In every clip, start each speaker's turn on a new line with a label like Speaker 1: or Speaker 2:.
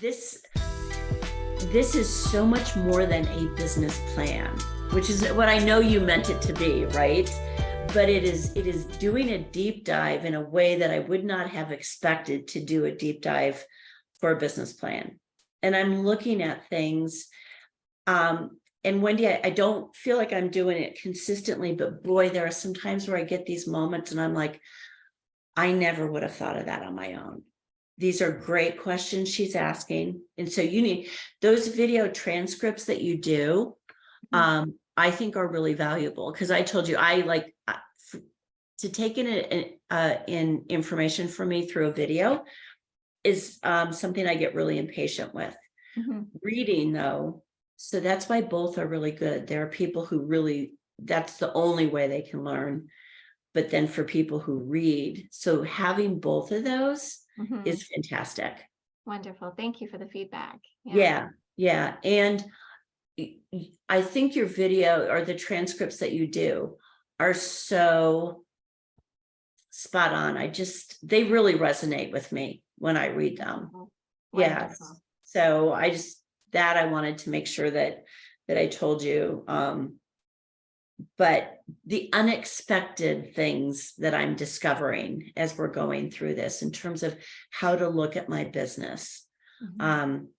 Speaker 1: this this is so much more than a business plan, which is what I know you meant it to be, right? But it is doing a deep dive in a way that I would not have expected to do a deep dive for a business plan. And I'm looking at things, and Wendy, I don't feel like I'm doing it consistently, but boy, there are some times where I get these moments and I'm like, I never would have thought of that on my own. These are great questions she's asking. And so you need those video transcripts that you do, I think are really valuable, because I told you I like to take in information from me through a video is something I get really impatient with. Reading though, so that's why both are really good. There are people who really, that's the only way they can learn. But then for people who read, so having both of those is fantastic.
Speaker 2: Wonderful. Thank you for the feedback.
Speaker 1: Yeah. And I think your video or the transcripts that you do are so spot on. They really resonate with me when I read them. Yes. So I wanted to make sure that I told you. But the unexpected things that I'm discovering as we're going through this in terms of how to look at my business,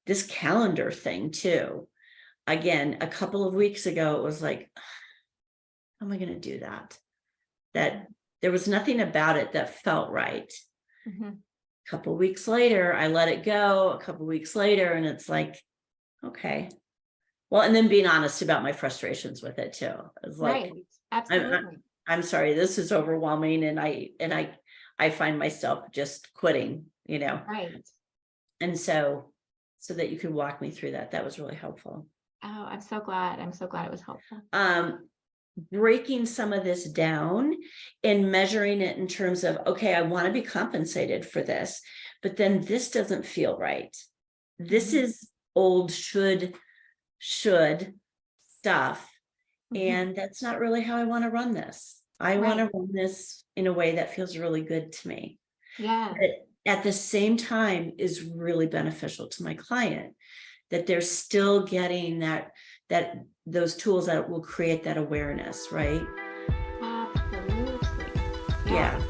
Speaker 1: this calendar thing too. Again, a couple of weeks ago, it was like, how am I going to do that? That there was nothing about it that felt right. A couple of weeks later, I let it go. A couple of weeks later, and it's like, okay. Well, and then being honest about my frustrations with it too. It's like,
Speaker 2: right. Absolutely.
Speaker 1: I'm sorry, this is overwhelming, and I find myself just quitting,
Speaker 2: Right.
Speaker 1: And so that you could walk me through that. That was really helpful.
Speaker 2: Oh, I'm so glad. I'm so glad it was helpful.
Speaker 1: Breaking some of this down and measuring it in terms of, okay, I want to be compensated for this, but then this doesn't feel right. This is old should stuff. And that's not really how I want to run this. I want to run this in a way that feels really good to me.
Speaker 2: Yeah.
Speaker 1: But at the same time is really beneficial to my client, that they're still getting that those tools that will create that awareness, right?
Speaker 2: Absolutely.
Speaker 1: Yeah.